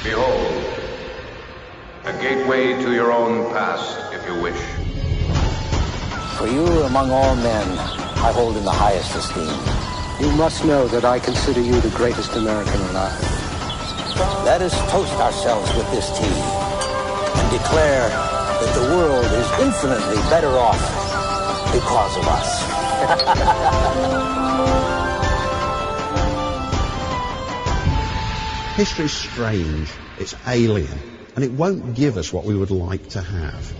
Behold, a gateway to your own past, if you wish. For you, among all men, I hold in the highest esteem. You must know that I consider you the greatest American alive. Let us toast ourselves with this tea and declare that the world is infinitely better off because of us. History's strange, it's alien, and it won't give us what we would like to have.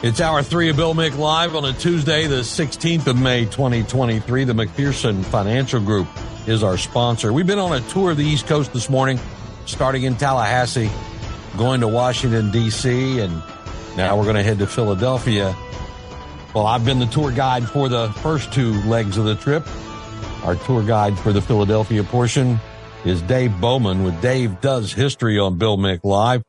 It's Hour 3 of Bill Mick Live on a Tuesday, the 16th of May, 2023. The McPherson Financial Group is our sponsor. We've been on a tour of the East Coast this morning, starting in Tallahassee, going to Washington, D.C., and now we're going to head to Philadelphia. Well, I've been the tour guide for the first two legs of the trip. Our tour guide for the Philadelphia portion is Dave Bowman with Dave Does History on Bill Mick Live.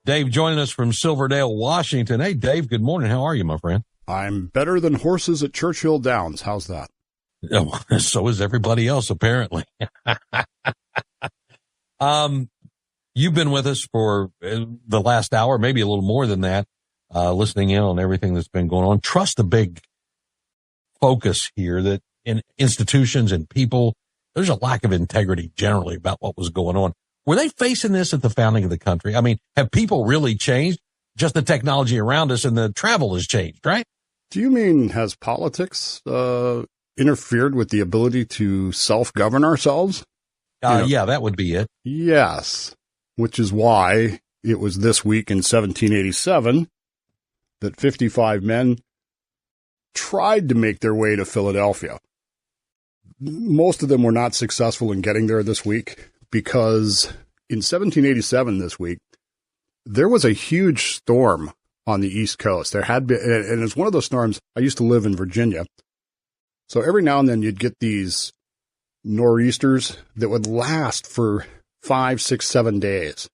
Dave joining us from Silverdale, Washington. Hey, Dave, good morning. How are you, my friend? I'm better than horses at Churchill Downs. How's that? Oh, so is everybody else, apparently. You've been with us for the last hour, maybe a little more than that, listening in on everything that's been going on. Trust the big focus here that in institutions and people, there's a lack of integrity generally about what was going on. Were they facing this at the founding of the country? I mean, have people really changed? Just the technology around us and the travel has changed, right? Do you mean has politics interfered with the ability to self-govern ourselves? Yeah, that would be it. Yes, which is why it was this week in 1787 that 55 men tried to make their way to Philadelphia. Most of them were not successful in getting there this week because in 1787 this week, there was a huge storm on the East Coast. There had been, and it's one of those storms. I used to live in Virginia. So every now and then you'd get these nor'easters that would last for 5, 6, 7 days.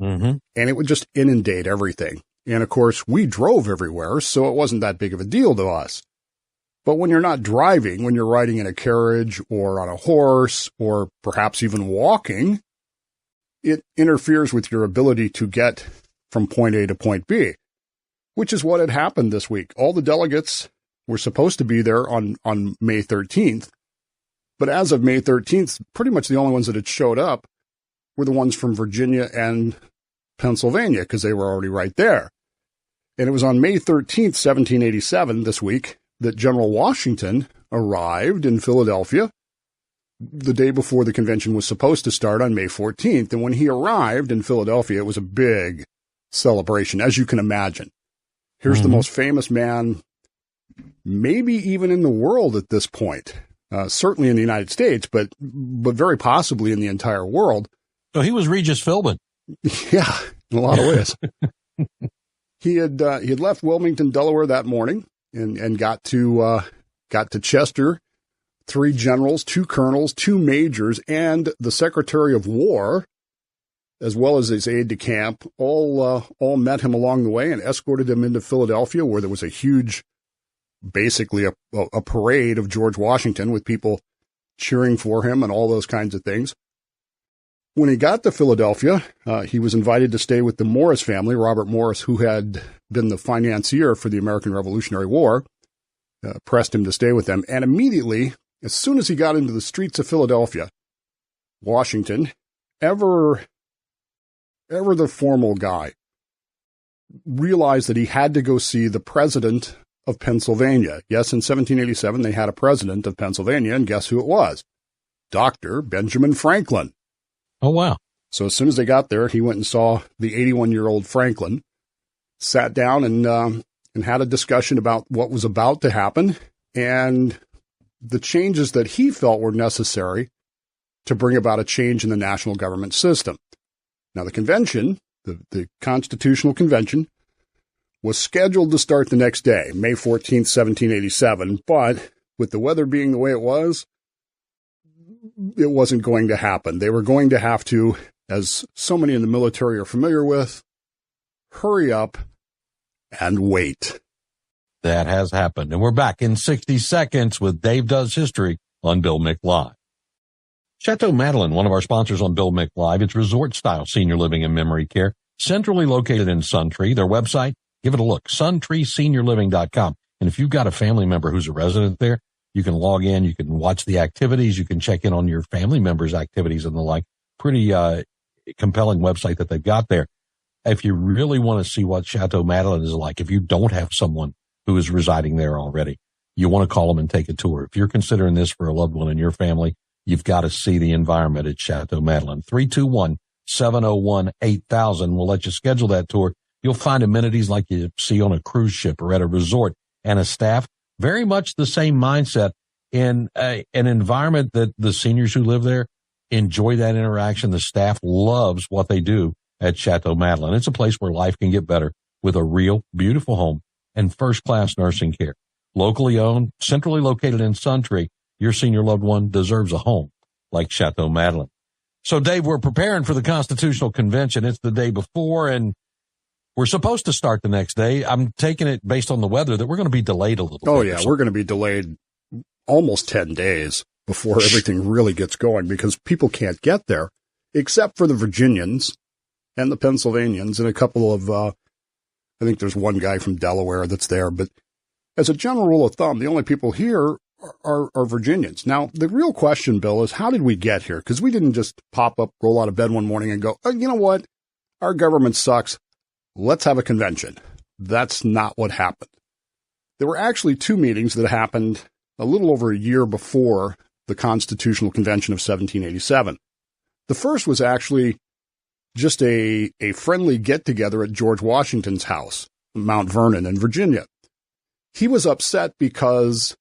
Mm-hmm. And it would just inundate everything. And of course, we drove everywhere, so it wasn't that big of a deal to us. But when you're not driving, when you're riding in a carriage or on a horse or perhaps even walking, it interferes with your ability to get from point A to point B, which is what had happened this week. All the delegates were supposed to be there on May 13th. But as of May 13th, pretty much the only ones that had showed up were the ones from Virginia and Pennsylvania because they were already right there. And it was on May 13th, 1787, this week, that General Washington arrived in Philadelphia the day before the convention was supposed to start on May 14th. And when he arrived in Philadelphia, it was a big celebration, as you can imagine. Here's the most famous man, maybe even in the world at this point, certainly in the United States, but very possibly in the entire world. So he was Regis Philbin. Yeah, in a lot of ways. He had left Wilmington, Delaware that morning and got to Chester. 3 generals, 2 colonels, 2 majors, and the Secretary of War, as well as his aide-de-camp, all met him along the way and escorted him into Philadelphia, where there was a huge, basically a parade of George Washington with people cheering for him and all those kinds of things. When he got to Philadelphia, he was invited to stay with the Morris family, Robert Morris, who had been the financier for the American Revolutionary War, pressed him to stay with them. And immediately, as soon as he got into the streets of Philadelphia, Washington, ever the formal guy, realized that he had to go see the president of Pennsylvania. Yes, in 1787, they had a president of Pennsylvania, and guess who it was? Dr. Benjamin Franklin. Oh, wow. So as soon as they got there, he went and saw the 81-year-old Franklin, sat down and had a discussion about what was about to happen and the changes that he felt were necessary to bring about a change in the national government system. Now, the convention, the Constitutional Convention, was scheduled to start the next day, May 14th, 1787, but with the weather being the way it wasn't going to happen. They were going to have to, as so many in the military are familiar with, hurry up and wait. That has happened. And we're back in 60 seconds with Dave Does History on Bill Mick Live. Chateau Madeline, one of our sponsors on Bill Mick Live, it's resort-style senior living and memory care, centrally located in Suntree. Their website, give it a look, suntreeseniorliving.com. And if you've got a family member who's a resident there, you can log in, you can watch the activities, you can check in on your family members' activities and the like. Pretty compelling website that they've got there. If you really want to see what Chateau Madeline is like, if you don't have someone who is residing there already, you want to call them and take a tour. If you're considering this for a loved one in your family, you've got to see the environment at Chateau Madeline. 321-701-8000 will let you schedule that tour. You'll find amenities like you see on a cruise ship or at a resort, and a staff very much the same mindset in an environment that the seniors who live there enjoy that interaction. The staff loves what they do at Chateau Madeline. It's a place where life can get better with a real, beautiful home and first-class nursing care. Locally owned, centrally located in Suntree, your senior loved one deserves a home like Chateau Madeline. So, Dave, we're preparing for the Constitutional Convention. It's the day before, and we're supposed to start the next day. I'm taking it based on the weather that we're going to be delayed a little bit. Oh, yeah, we're going to be delayed almost 10 days before everything really gets going because people can't get there except for the Virginians and the Pennsylvanians and a couple of, I think there's one guy from Delaware that's there. But as a general rule of thumb, the only people here are Virginians. Now, the real question, Bill, is how did we get here? Because we didn't just pop up, roll out of bed one morning and go, oh, you know what? Our government sucks. Let's have a convention. That's not what happened. There were actually two meetings that happened a little over a year before the Constitutional Convention of 1787. The first was actually just a friendly get-together at George Washington's house, Mount Vernon in Virginia. He was upset because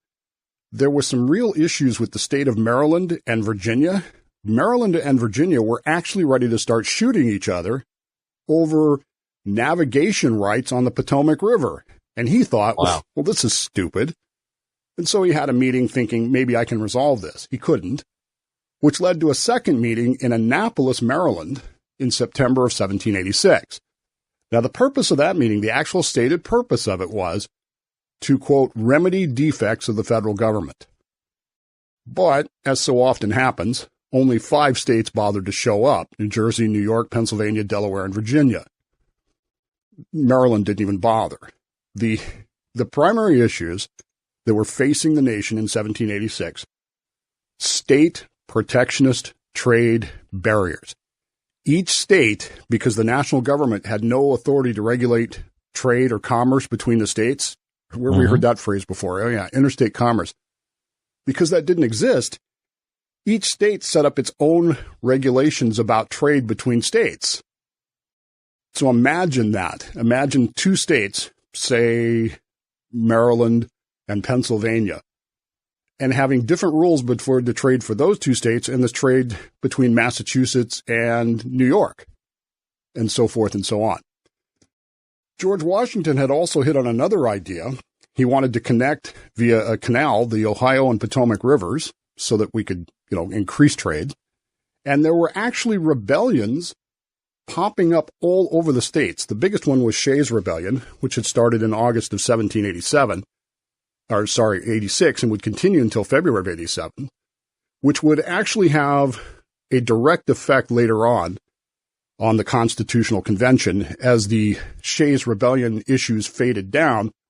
there were some real issues with the state of Maryland and Virginia. Maryland and Virginia were actually ready to start shooting each other over navigation rights on the Potomac River. And he thought, wow, well, this is stupid. And so he had a meeting thinking, maybe I can resolve this. He couldn't, which led to a second meeting in Annapolis, Maryland in September of 1786. Now, the purpose of that meeting, the actual stated purpose of it was to, quote, remedy defects of the federal government. But, as so often happens, only 5 states bothered to show up: New Jersey, New York, Pennsylvania, Delaware, and Virginia. Maryland didn't even bother. The primary issues that were facing the nation in 1786, state protectionist trade barriers. Each state, because the national government had no authority to regulate trade or commerce between the states, where we heard that phrase before, oh yeah, interstate commerce. Because that didn't exist, each state set up its own regulations about trade between states. So imagine that. Imagine 2 states, say Maryland and Pennsylvania, and having different rules for the trade for those 2 states and the trade between Massachusetts and New York, and so forth and so on. George Washington had also hit on another idea. He wanted to connect via a canal the Ohio and Potomac rivers so that we could, increase trade. And there were actually rebellions popping up all over the states. The biggest one was Shays' Rebellion, which had started in August of 86, and would continue until February of 87, which would actually have a direct effect later on the Constitutional Convention. As the Shays' Rebellion issues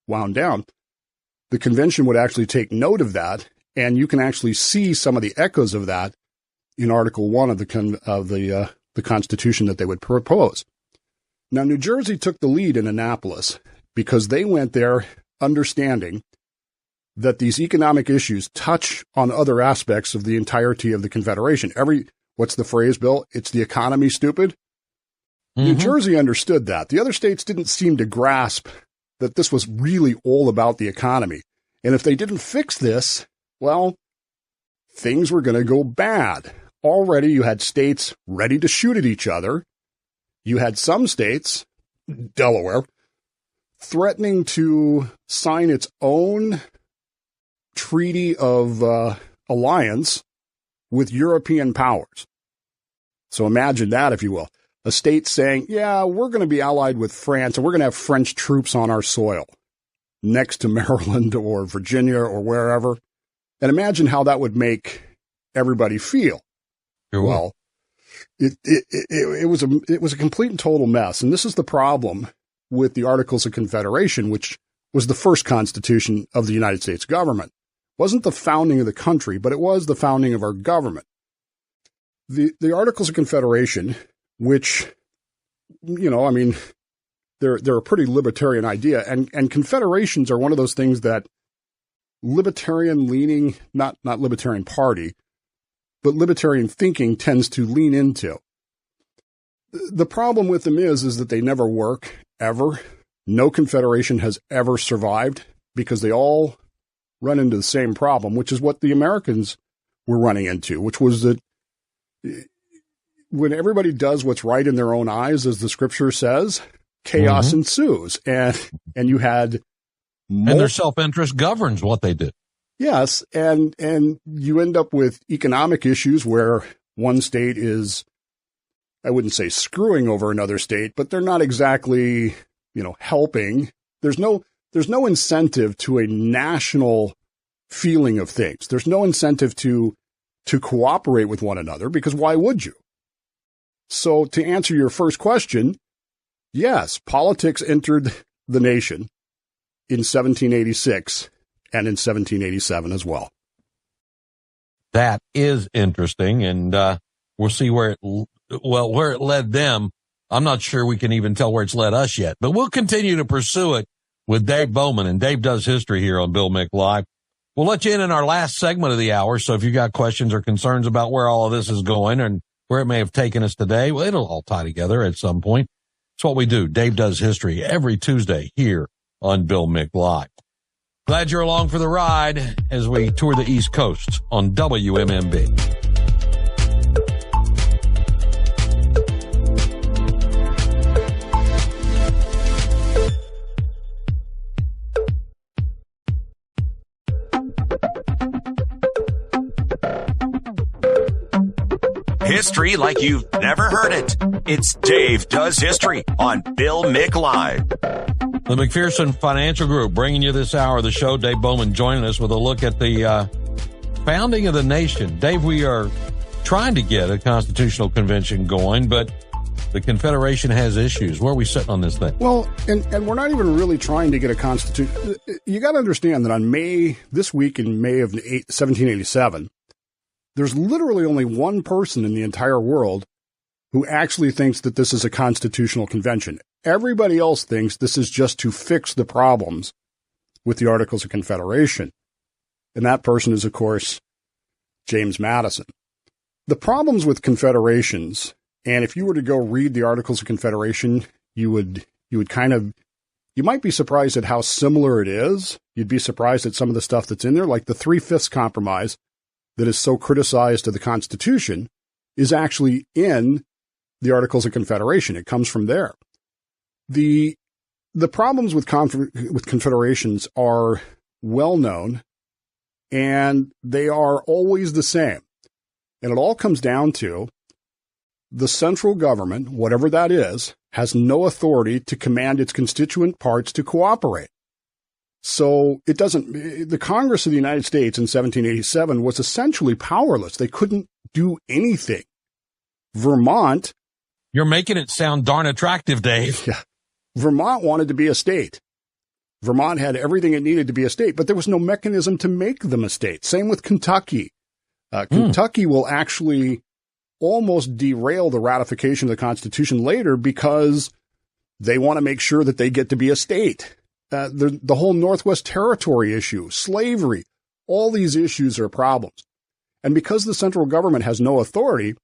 wound down, the convention would actually take note of that, and you can actually see some of the echoes of that in Article 1 of the Constitution that they would propose. Now, New Jersey took the lead in Annapolis because they went there understanding that these economic issues touch on other aspects of the entirety of the Confederation. What's the phrase, Bill? It's the economy, stupid. New Jersey understood that. The other states didn't seem to grasp that this was really all about the economy. And if they didn't fix this, well, things were going to go bad. Already you had states ready to shoot at each other. You had some states, Delaware, threatening to sign its own treaty of alliance with European powers. So imagine that, if you will. A state saying, yeah, we're going to be allied with France and we're going to have French troops on our soil next to Maryland or Virginia or wherever. And imagine how that would make everybody feel. Sure. Well, it was a complete and total mess. And this is the problem with the Articles of Confederation, which was the first constitution of the United States government. It wasn't the founding of the country, but it was the founding of our government. The Articles of Confederation, which, they're a pretty libertarian idea, and confederations are one of those things that libertarian leaning, not libertarian party, but libertarian thinking tends to lean into. The problem with them is that they never work, ever. No confederation has ever survived because they all run into the same problem, which is what the Americans were running into, which was that when everybody does what's right in their own eyes, as the scripture says, chaos ensues. And you had and their self-interest governs what they do. Yes, and you end up with economic issues where one state is, I wouldn't say screwing over another state, but they're not exactly, helping. There's no incentive to a national feeling of things. There's no incentive to cooperate with one another, because why would you? So to answer your first question, yes, politics entered the nation in 1786 and in 1787 as well. That is interesting, and we'll see where it led them. I'm not sure we can even tell where it's led us yet, but we'll continue to pursue it with Dave Bowman, and Dave Does History here on Bill Mick Live. We'll let you in our last segment of the hour, so if you got questions or concerns about where all of this is going and where it may have taken us today, well, it'll all tie together at some point. It's what we do. Dave Does History every Tuesday here on Bill Mick Live. Glad you're along for the ride as we tour the East Coast on WMMB. History like you've never heard it. It's Dave Does History on Bill Mick Live. The McPherson Financial Group bringing you this hour of the show. Dave Bowman joining us with a look at the founding of the nation. Dave, we are trying to get a constitutional convention going, but the Confederation has issues. Where are we sitting on this thing? Well, and we're not even really trying to get a constitution. You got to understand that this week in May of 1787, there's literally only one person in the entire world who actually thinks that this is a constitutional convention. Everybody else thinks this is just to fix the problems with the Articles of Confederation. And that person is, of course, James Madison. The problems with confederations, and if you were to go read the Articles of Confederation, you might be surprised at how similar it is. You'd be surprised at some of the stuff that's in there, like the 3/5 compromise that is so criticized of the Constitution is actually in the Articles of Confederation. It comes from there. The problems with confederations are well known, and they are always the same. And it all comes down to the central government, whatever that is, has no authority to command its constituent parts to cooperate. So the Congress of the United States in 1787 was essentially powerless. They couldn't do anything. Vermont. You're making it sound darn attractive, Dave. Yeah. Vermont wanted to be a state. Vermont had everything it needed to be a state, but there was no mechanism to make them a state. Same with Kentucky. Kentucky will actually almost derail the ratification of the Constitution later because they want to make sure that they get to be a state. The whole Northwest Territory issue, slavery, all these issues are problems. And because the central government has no authority,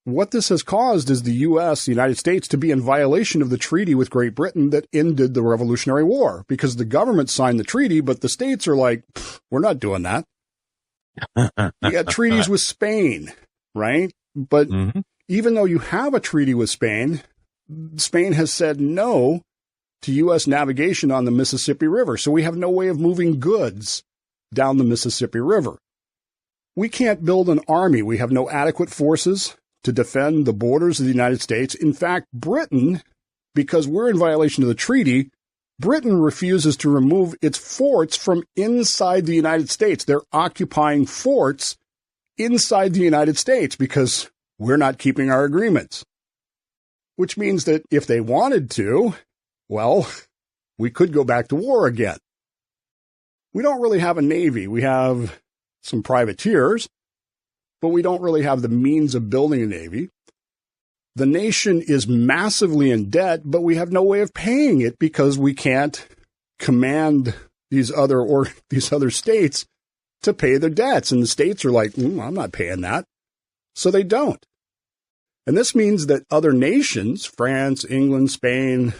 what this has caused is the U.S., the United States, to be in violation of the treaty with Great Britain that ended the Revolutionary War, because the government signed the treaty, but the states are like, we're not doing that. You got treaties with Spain, right? But even though you have a treaty with Spain, Spain has said no to U.S. navigation on the Mississippi River. So we have no way of moving goods down the Mississippi River. We can't build an army. We have no adequate forces to defend the borders of the United States. In fact, Britain, because we're in violation of the treaty, Britain refuses to remove its forts from inside the United States. They're occupying forts inside the United States because we're not keeping our agreements. Which means that if they wanted to, well, we could go back to war again. We don't really have a navy. We have some privateers, but we don't really have the means of building a navy. The nation is massively in debt, but we have no way of paying it because we can't command these other states to pay their debts. And the states are like, I'm not paying that. So they don't. And this means that other nations, France, England, Spain,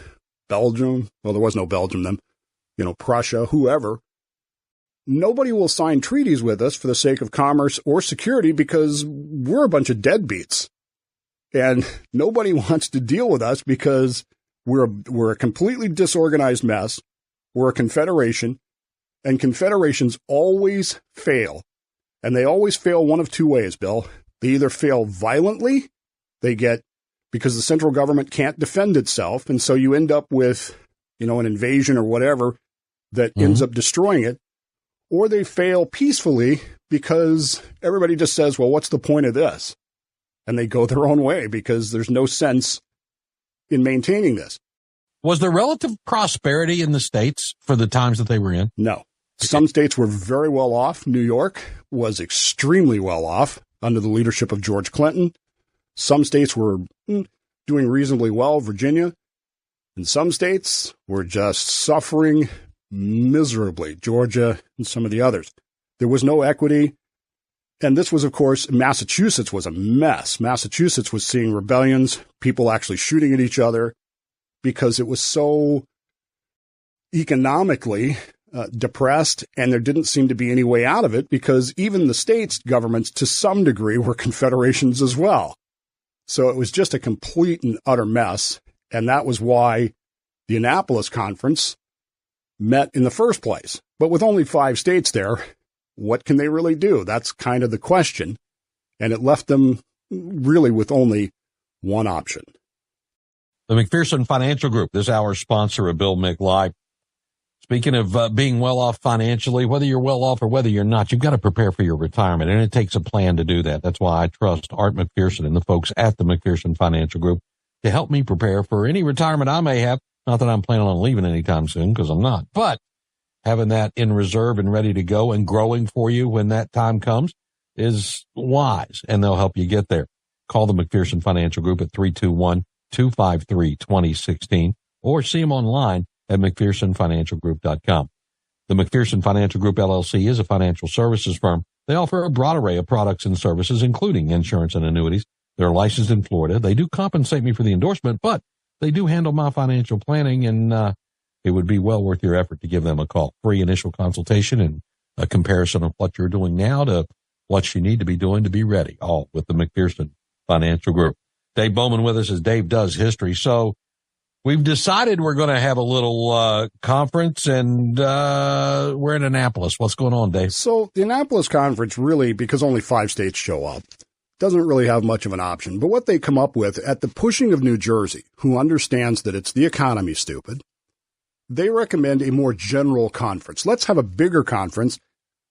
Belgium, well, there was no Belgium then, Prussia, whoever, nobody will sign treaties with us for the sake of commerce or security because we're a bunch of deadbeats. And nobody wants to deal with us because we're a completely disorganized mess. We're a confederation, and confederations always fail. And they always fail one of two ways, Bill. They either fail violently, because the central government can't defend itself, and so you end up with, an invasion or whatever that ends up destroying it, or they fail peacefully because everybody just says, well, what's the point of this? And they go their own way because there's no sense in maintaining this. Was there relative prosperity in the states for the times that they were in? No. Some states were very well off. New York was extremely well off under the leadership of George Clinton. Some states were doing reasonably well, Virginia. And some states were just suffering miserably, Georgia and some of the others. There was no equity. And this was, of course, Massachusetts was a mess. Massachusetts was seeing rebellions, people actually shooting at each other because it was so economically depressed, and there didn't seem to be any way out of it because even the states' governments, to some degree, were confederations as well. So it was just a complete and utter mess, and that was why the Annapolis Conference met in the first place. But with only 5 states there, what can they really do? That's kind of the question. And it left them really with only one option. The McPherson Financial Group, this hour's sponsor of Bill Mick Live. Speaking of being well off financially, whether you're well off or whether you're not, you've got to prepare for your retirement, and it takes a plan to do that. That's why I trust Art McPherson and the folks at the McPherson Financial Group to help me prepare for any retirement I may have. Not that I'm planning on leaving anytime soon, because I'm not, but having that in reserve and ready to go and growing for you when that time comes is wise, and they'll help you get there. Call the McPherson Financial Group at 321-253-2016 or see them online at McPhersonFinancialGroup.com. The McPherson Financial Group, LLC, is a financial services firm. They offer a broad array of products and services, including insurance and annuities. They're licensed in Florida. They do compensate me for the endorsement, but they do handle my financial planning, and it would be well worth your effort to give them a call. Free initial consultation and a comparison of what you're doing now to what you need to be doing to be ready, all with the McPherson Financial Group. Dave Bowman with us as Dave Does History. So we've decided we're going to have a little conference, and we're in Annapolis. What's going on, Dave? So the Annapolis conference really, because only 5 states show up, doesn't really have much of an option. But what they come up with at the pushing of New Jersey, who understands that it's the economy, stupid, they recommend a more general conference. Let's have a bigger conference.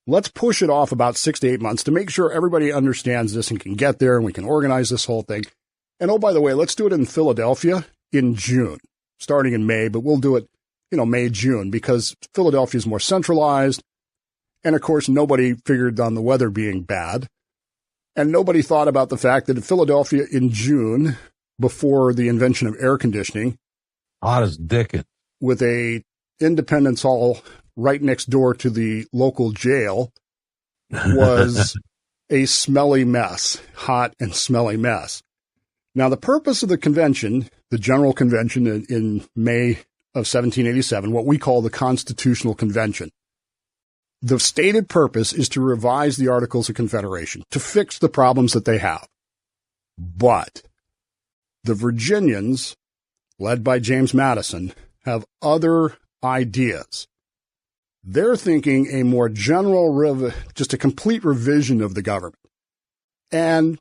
Let's push it off about 6 to 8 months to make sure everybody understands this and can get there and we can organize this whole thing. And oh, by the way, let's do it in Philadelphia in June, starting in May, but we'll do it, May, June, because Philadelphia is more centralized. And of course, nobody figured on the weather being bad. And nobody thought about the fact that in Philadelphia in June, before the invention of air conditioning, hot as Dickens, with a Independence Hall right next door to the local jail, was a smelly mess, hot and smelly mess. Now, the purpose of the convention, the General Convention in May of 1787, what we call the Constitutional Convention, the stated purpose is to revise the Articles of Confederation, to fix the problems that they have. But the Virginians, led by James Madison, have other ideas. They're thinking a more general, just a complete revision of the government. And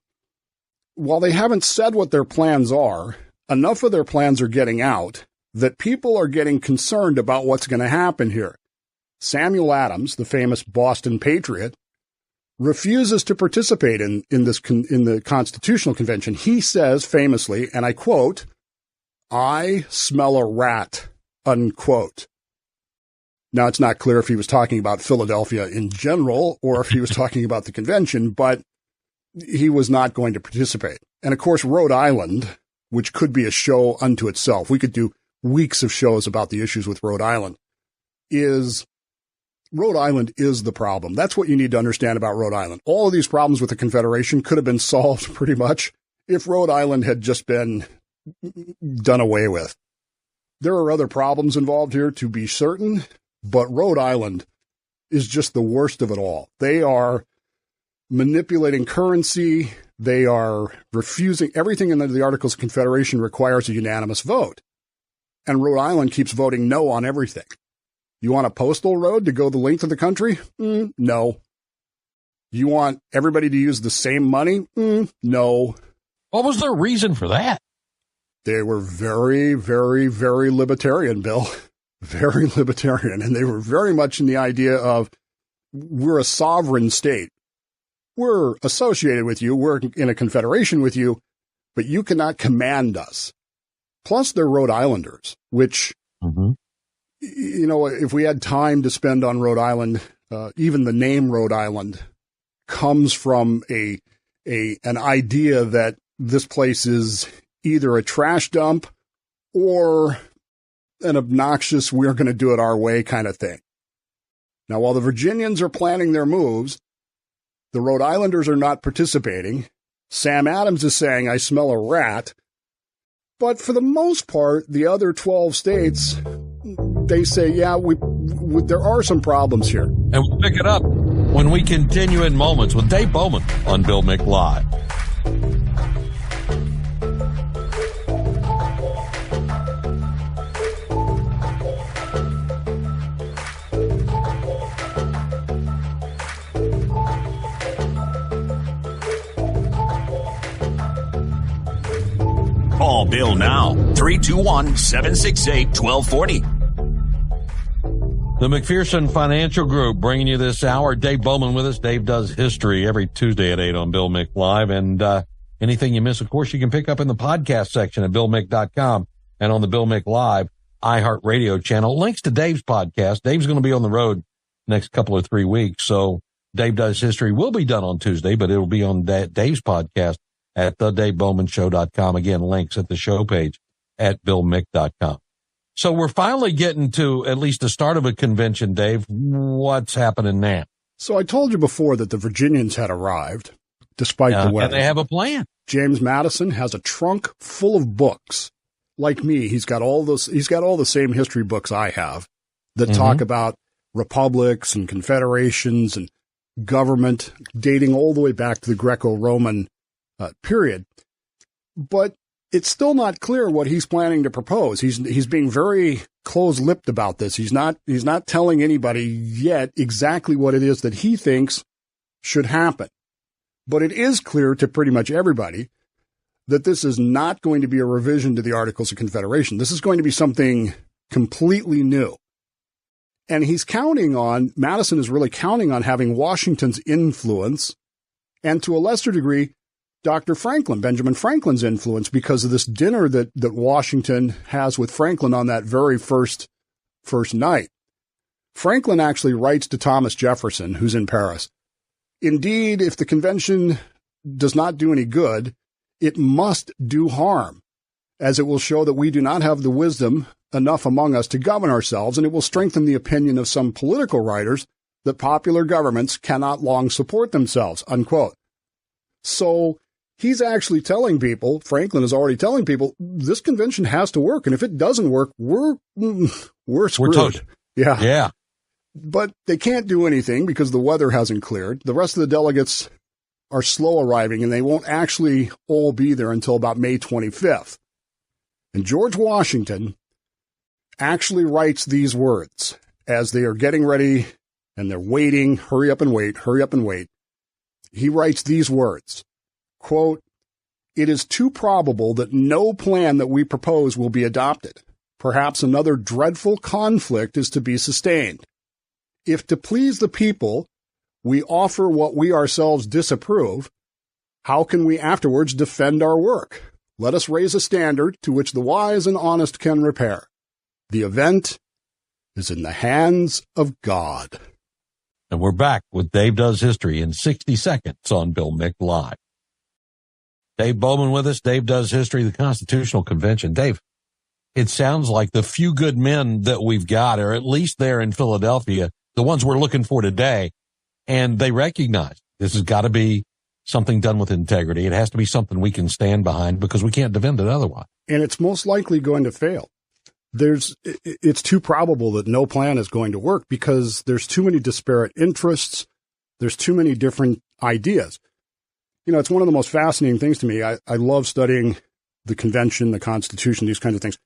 while they haven't said what their plans are, enough of their plans are getting out that people are getting concerned about what's going to happen here. Samuel Adams, the famous Boston patriot, refuses to participate in the Constitutional Convention. He says famously, and I quote, "I smell a rat," unquote. Now, it's not clear if he was talking about Philadelphia in general or if he was talking about the convention, but he was not going to participate. And of course, Rhode Island, which could be a show unto itself, we could do weeks of shows about the issues with Rhode Island, is the problem. That's what you need to understand about Rhode Island. All of these problems with the Confederation could have been solved pretty much if Rhode Island had just been done away with. There are other problems involved here, to be certain, but Rhode Island is just the worst of it all. They are manipulating currency. They are refusing everything in the Articles of Confederation requires a unanimous vote. And Rhode Island keeps voting no on everything. You want a postal road to go the length of the country? No. You want everybody to use the same money? No. What was their reason for that? They were very, very, very libertarian, Bill. Very libertarian. And they were very much in the idea of, we're a sovereign state. We're associated with you. We're in a confederation with you, but you cannot command us. Plus, they're Rhode Islanders, which, you know, if we had time to spend on Rhode Island, even the name Rhode Island comes from an idea that this place is either a trash dump or an obnoxious, we're going to do it our way kind of thing. Now, while the Virginians are planning their moves, the Rhode Islanders are not participating. Sam Adams is saying, "I smell a rat." But for the most part, the other 12 states, they say, yeah, there are some problems here. And we'll pick it up when we continue in moments with Dave Bowman on Bill Mick Live. Call Bill now, 321-768-1240. The McPherson Financial Group bringing you this hour. Dave Bowman with us. Dave does history every Tuesday at 8 on Bill Mick Live. And anything you miss, of course, you can pick up in the podcast section at BillMick.com and on the Bill Mick Live iHeartRadio channel. Links to Dave's podcast. Dave's going to be on the road next couple of 3 weeks. So Dave Does History will be done on Tuesday, but it'll be on Dave's podcast at thedavebowmanshow.com. Again, links at the show page at BillMick.com. So we're finally getting to at least the start of a convention, Dave. What's happening now? So I told you before that the Virginians had arrived, despite the weather. And they have a plan. James Madison has a trunk full of books. Like me, he's got all the same history books I have that talk about republics and confederations and government dating all the way back to the Greco-Roman period. But it's still not clear what he's planning to propose. He's being very close-lipped about this. He's not telling anybody yet exactly what it is that he thinks should happen. But it is clear to pretty much everybody that this is not going to be a revision to the Articles of Confederation. This is going to be something completely new. And Madison is really counting on having Washington's influence, and to a lesser degree, Dr. Franklin, Benjamin Franklin's influence, because of this dinner that Washington has with Franklin on that very first night. Franklin actually writes to Thomas Jefferson, who's in Paris, "Indeed, if the convention does not do any good, it must do harm, as it will show that we do not have the wisdom enough among us to govern ourselves, and it will strengthen the opinion of some political writers that popular governments cannot long support themselves," unquote. So he's actually telling people, Franklin is already telling people, this convention has to work, and if it doesn't work, we're screwed. We're toast. Yeah. But they can't do anything because the weather hasn't cleared. The rest of the delegates are slow arriving, and they won't actually all be there until about May 25th. And George Washington actually writes these words as they are getting ready and they're waiting, hurry up and wait. He writes these words, quote, "It is too probable that no plan that we propose will be adopted. Perhaps another dreadful conflict is to be sustained. If to please the people, we offer what we ourselves disapprove, how can we afterwards defend our work? Let us raise a standard to which the wise and honest can repair. The event is in the hands of God. And we're back with Dave Does History in 60 seconds on Bill Mick Live. Dave Bowman with us. Dave Does History, the Constitutional Convention. Dave, it sounds like the few good men that we've got are at least there in Philadelphia, the ones we're looking for today, and they recognize this has got to be something done with integrity. It has to be something we can stand behind because we can't defend it otherwise. And it's most likely going to fail. It's too probable that no plan is going to work because there's too many disparate interests. There's too many different ideas. You know, it's one of the most fascinating things to me. I love studying the convention, the Constitution, these kinds of things.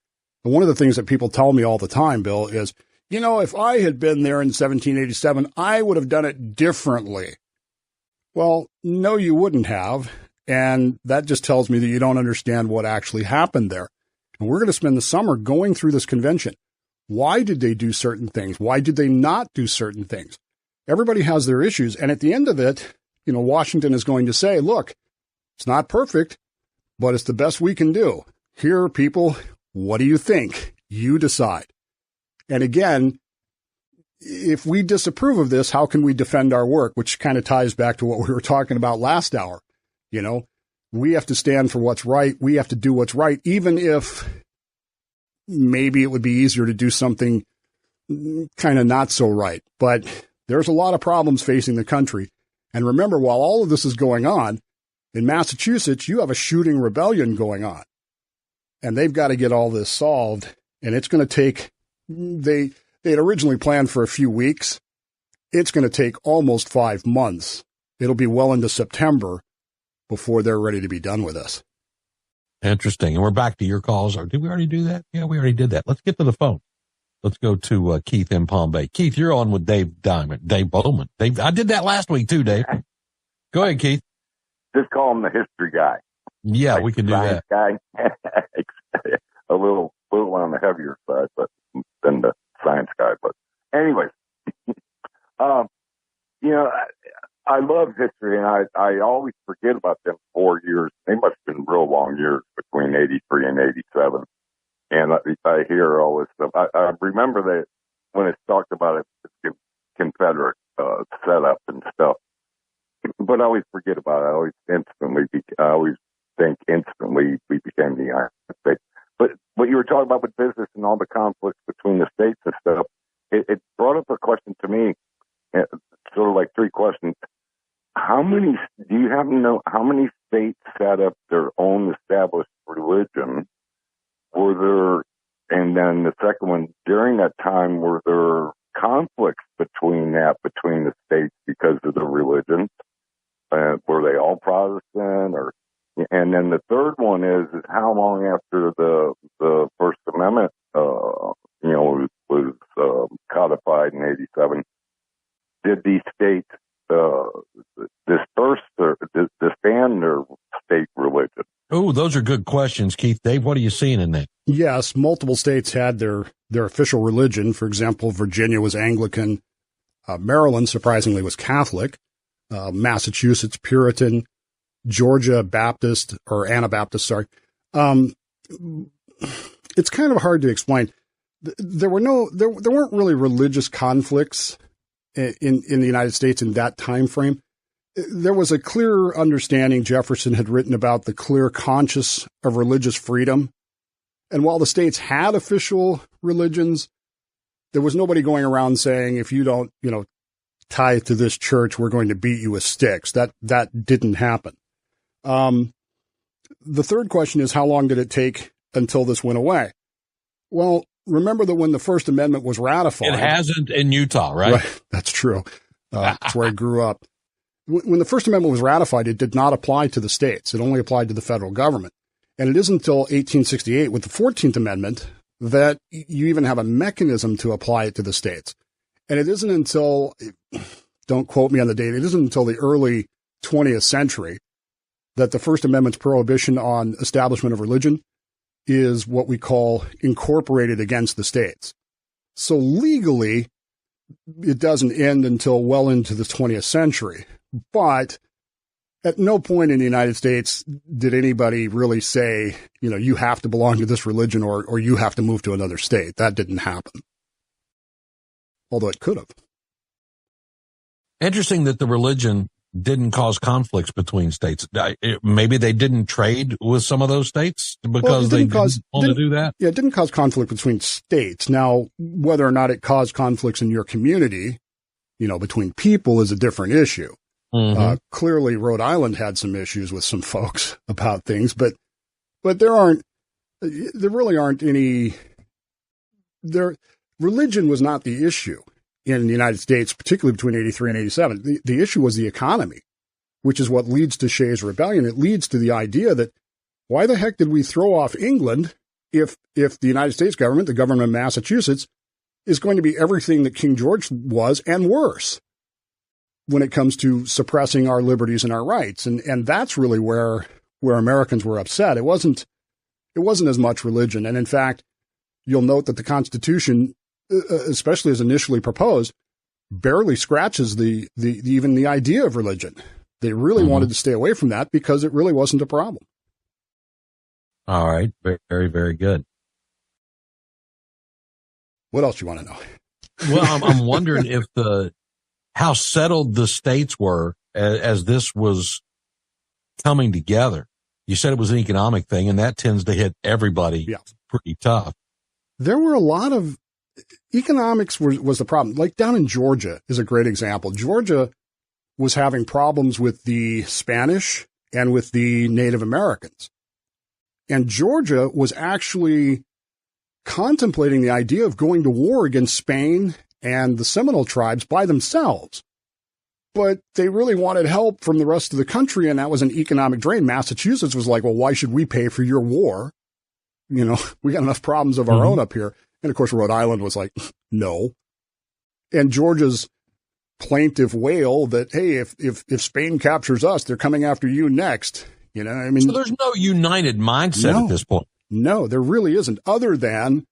And one of the things that people tell me all the time, Bill, is, you know, if I had been there in 1787, I would have done it differently. Well, no, you wouldn't have. And that just tells me that you don't understand what actually happened there. And we're going to spend the summer going through this convention. Why did they do certain things? Why did they not do certain things? Everybody has their issues. And at the end of it, you know, Washington is going to say, look, it's not perfect, but it's the best we can do. Here, people, what do you think? You decide. And again, if we disapprove of this, how can we defend our work? Which kind of ties back to what we were talking about last hour. You know, we have to stand for what's right. We have to do what's right, even if maybe it would be easier to do something kind of not so right. But there's a lot of problems facing the country. And remember, while all of this is going on, in Massachusetts, you have a shooting rebellion going on. And they've got to get all this solved. And it's going to take, they had originally planned for a few weeks. It's going to take almost 5 months. It'll be well into September before they're ready to be done with us. Interesting. And we're back to your calls. Or did we already do that? Yeah, we already did that. Let's get to the phone. Let's go to Keith in Palm Bay. Keith, you're on with Dave Bowman. Dave, I did that last week too, Dave. Go ahead, Keith. Just call him the history guy. Yeah, we can do that. Guy. a little on the heavier side, but than the science guy. But anyways, you know, I love history, and I always forget about them 4 years. They must have been real long years between 83 and 87. And I hear all this stuff. I remember that when it's talked about it, Confederate setup and stuff. But I always forget about it. I always think instantly we became the United States. But what you were talking about with business and all the conflicts between the states and stuff, it brought up a question to me, sort of like three questions. Do you happen to know how many states set up their own established religion? And then the second one, during that time, were there conflicts between the states because of the religion? Were they all Protestant? And then the third one is how long after the First Amendment, was codified in 87, did these states disband their state religion? Oh, those are good questions, Keith. Dave, what are you seeing in that? Yes, multiple states had their official religion. For example, Virginia was Anglican. Maryland, surprisingly, was Catholic. Massachusetts, Puritan. Georgia, Baptist, or Anabaptist, sorry. It's kind of hard to explain. There weren't really religious conflicts in the United States in that time frame. There was a clear understanding. Jefferson had written about the clear conscience of religious freedom. And while the states had official religions, there was nobody going around saying, if you don't, tie to this church, we're going to beat you with sticks. That didn't happen. The third question is, how long did it take until this went away? Well, remember that when the First Amendment was ratified. It hasn't in Utah, right? That's true. That's where I grew up. When the First Amendment was ratified, it did not apply to the states. It only applied to the federal government. And it isn't until 1868 with the 14th Amendment that you even have a mechanism to apply it to the states. And it isn't until, don't quote me on the date, it isn't until the early 20th century that the First Amendment's prohibition on establishment of religion is what we call incorporated against the states. So legally, it doesn't end until well into the 20th century. But at no point in the United States did anybody really say, you have to belong to this religion or you have to move to another state. That didn't happen. Although it could have. Interesting that the religion didn't cause conflicts between states. Maybe they didn't trade with some of those states because they didn't want to do that? Yeah, it didn't cause conflict between states. Now, whether or not it caused conflicts in your community, between people is a different issue. Mm-hmm. Clearly, Rhode Island had some issues with some folks about things, but there really aren't any. Religion was not the issue in the United States, particularly between 83 and 87. The issue was the economy, which is what leads to Shays' Rebellion. It leads to the idea that why the heck did we throw off England if the United States government, the government of Massachusetts, is going to be everything that King George was and worse when it comes to suppressing our liberties and our rights. And that's really where Americans were upset. It wasn't as much religion. And in fact, you'll note that the Constitution, especially as initially proposed, barely scratches even the idea of religion. They really wanted to stay away from that because it really wasn't a problem. All right. Very, very good. What else do you want to know? Well, I'm wondering if how settled the states were as this was coming together. You said it was an economic thing, and that tends to hit everybody pretty tough. There were a lot of economics was the problem. Like down in Georgia is a great example. Georgia was having problems with the Spanish and with the Native Americans. And Georgia was actually contemplating the idea of going to war against Spain and the Seminole tribes by themselves. But they really wanted help from the rest of the country, and that was an economic drain. Massachusetts was like, well, why should we pay for your war? We got enough problems of our own up here. And of course, Rhode Island was like, no. And Georgia's plaintive wail that, hey, if Spain captures us, they're coming after you next. So there's no united mindset at this point. No, there really isn't, other than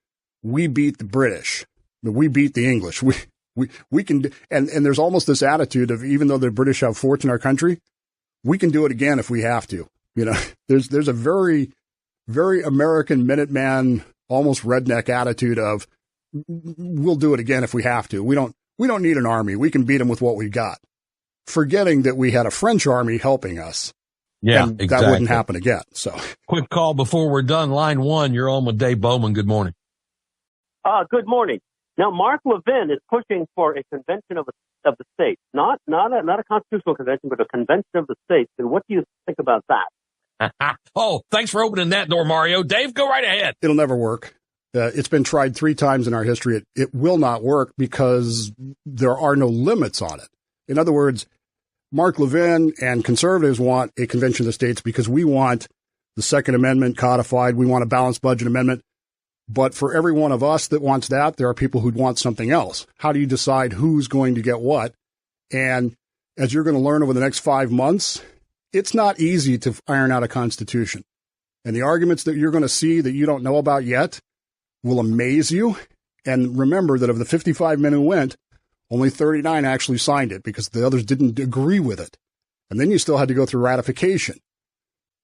we beat the British. We beat the English. We can, and there's almost this attitude of, even though the British have forts in our country, we can do it again if we have to. There's a very, very American Minuteman, almost redneck attitude of, we'll do it again if we have to. We don't need an army. We can beat them with what we got. Forgetting that we had a French army helping us. Yeah, and exactly. That wouldn't happen again. So, quick call before we're done. Line 1, you're on with Dave Bowman. Good morning. Good morning. Now, Mark Levin is pushing for a convention of the states, not a constitutional convention, but a convention of the states. And what do you think about that? Oh, thanks for opening that door, Mario. Dave, go right ahead. It'll never work. It's been tried 3 times in our history. It will not work because there are no limits on it. In other words, Mark Levin and conservatives want a convention of the states because we want the Second Amendment codified. We want a balanced budget amendment. But for every one of us that wants that, there are people who'd want something else. How do you decide who's going to get what? And as you're going to learn over the next 5 months, it's not easy to iron out a constitution. And the arguments that you're going to see that you don't know about yet will amaze you. And remember that of the 55 men who went, only 39 actually signed it because the others didn't agree with it. And then you still had to go through ratification.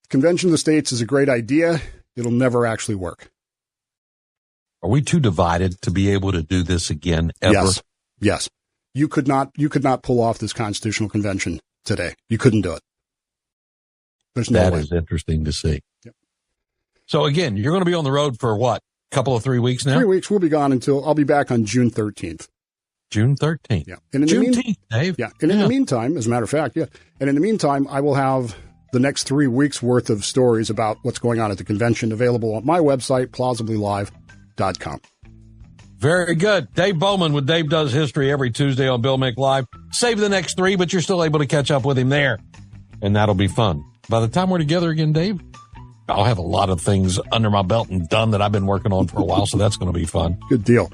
Convention of the States is a great idea. It'll never actually work. Are we too divided to be able to do this again ever? Yes. You could not pull off this constitutional convention today. You couldn't do it. There's no way. That is interesting to see. Yep. So again, you're going to be on the road for what? Couple of 3 weeks now? 3 weeks. We'll be gone I'll be back on June 13th. June 13th. Yeah. And in Juneteenth, Dave. Yeah. And in the meantime, as a matter of fact, and in the meantime, I will have the next 3 weeks worth of stories about what's going on at the convention available on my website, plausiblylive.com. Very good. Dave Bowman with Dave Does History every Tuesday on Bill Mick Live. Save the next 3, but you're still able to catch up with him there. And that'll be fun. By the time we're together again, Dave, I'll have a lot of things under my belt and done that I've been working on for a while, so that's going to be fun. Good deal.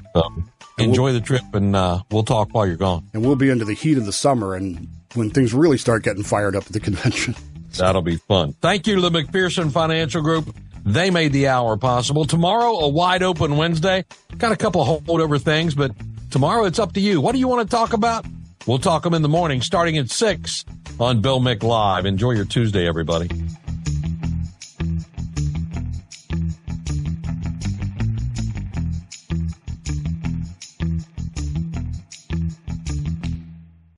Enjoy the trip, and we'll talk while you're gone. And we'll be into the heat of the summer and when things really start getting fired up at the convention. That'll be fun. Thank you to the McPherson Financial Group. They made the hour possible. Tomorrow, a wide open Wednesday. Got a couple of holdover things, but Tomorrow, it's up to you. What do you want to talk about? We'll talk them in the morning, starting at 6 on Bill Mick Live. Enjoy your Tuesday, everybody.